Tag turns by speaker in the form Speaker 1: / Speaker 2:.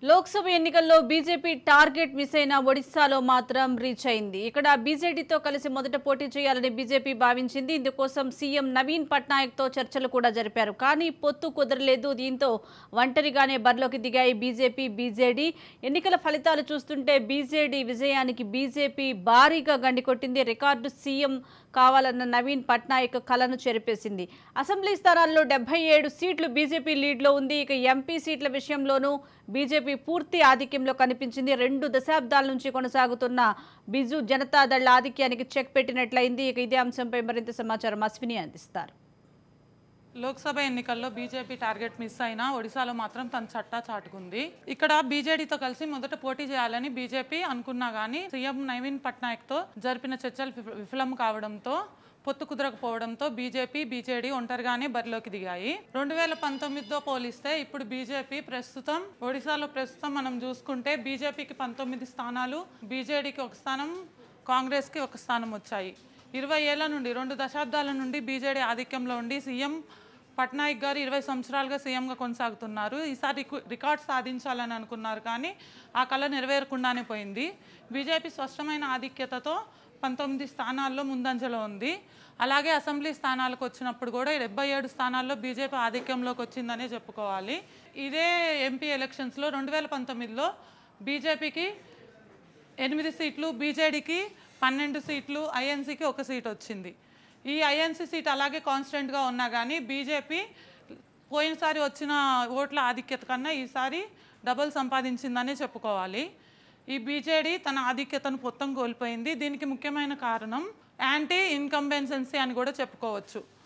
Speaker 1: లోక్సభ ఎన్నికల్లో BJP target miss అయిన ఒడిశాలో మాత్రం రీచ్ అయింది. ఇక్కడ బీజేడీతో కలిసి మొదట పోటీ చేయాలని బీజేపీ భావించింది. ఇందుకోసం సీఎం నవీన్ పట్నాయక్తో చర్చలు కూడా జరిపారు. కానీ పొత్తు కుదరలేదు. దీంతో ఒంటరిగానే బరిలోకి దిగాయి బీజేపీ, బీజేడీ. ఎన్నికల ఫలితాలు చూస్తుంటే బీజేడీ విజయానికి బీజేపీ భారీగా గండికొట్టింది. రికార్డు సీఎం కావాలన్న నవీన్ పట్నాయక్ కలను చెరిపేసింది. అసెంబ్లీ స్థానాల్లో 77 సీట్లు బీజేపీ లీడ్లో ఉంది. ఇక ఎంపీ సీట్ల విషయంలోనూ బీజేపీ పూర్తి ఆధిక్యంలో కనిపించింది. 2 దశాబ్దాల నుంచి కొనసాగుతున్న బిజు జనతాదళ్ ఆధిక్యానికి చెక్ పెట్టినట్లయింది. ఇక ఇదే అంశంపై మరింత సమాచారం అశ్విని అందిస్తారు.
Speaker 2: లోక్సభ ఎన్నికల్లో బీజేపీ టార్గెట్ మిస్ అయినా ఒడిశాలో మాత్రం తన చట్టా చాటుకుంది. ఇక్కడ బీజేడీతో కలిసి మొదట పోటీ చేయాలని బీజేపీ అనుకున్నా గానీ సీఎం నవీన్ పట్నాయక్తో జరిపిన చర్చలు విఫలం కావడంతో, పొత్తు కుదరకపోవడంతో బీజేపీ, బీజేడీ ఒంటరిగానే బరిలోకి దిగాయి. 2019తో పోలిస్తే ఇప్పుడు బీజేపీ ఒడిశాలో మనం చూసుకుంటే బీజేపీకి 19 స్థానాలు, బీజేడీకి 1 స్థానం, కాంగ్రెస్కి 1 స్థానం వచ్చాయి. 20 ఏళ్ల నుండి 2 దశాబ్దాల నుండి బీజేడీ ఆధిక్యంలో ఉండి సీఎం పట్నాయక్ గారు 20 సంవత్సరాలుగా సీఎంగా కొనసాగుతున్నారు. ఈసారి రికార్డ్ సాధించాలని అనుకున్నారు, కానీ ఆ కళ నెరవేరకుండానే పోయింది. బీజేపీ స్పష్టమైన ఆధిక్యతతో 19 స్థానాల్లో ముందంజలో ఉంది. అలాగే అసెంబ్లీ స్థానాలకు వచ్చినప్పుడు కూడా 77 స్థానాల్లో బీజేపీ ఆధిక్యంలోకి వచ్చిందనే చెప్పుకోవాలి. ఇదే ఎంపీ ఎలక్షన్స్లో 2019లో బీజేపీకి 8 సీట్లు, బీజేడీకి 12 సీట్లు, ఐఎన్సీకి 1 సీట్ వచ్చింది. ఈ ఐఎన్సీ సీట్ అలాగే కాన్స్టెంట్గా ఉన్నా కానీ బీజేపీ పోయినసారి వచ్చిన ఓట్ల ఆధిక్యత కన్నా ఈసారి డబుల్ సంపాదించిందనే చెప్పుకోవాలి. ఈ బీజేడీ తన ఆధిక్యతను మొత్తం కోల్పోయింది. దీనికి ముఖ్యమైన కారణం యాంటీ ఇన్కంబెన్సెన్సీ అని కూడా చెప్పుకోవచ్చు.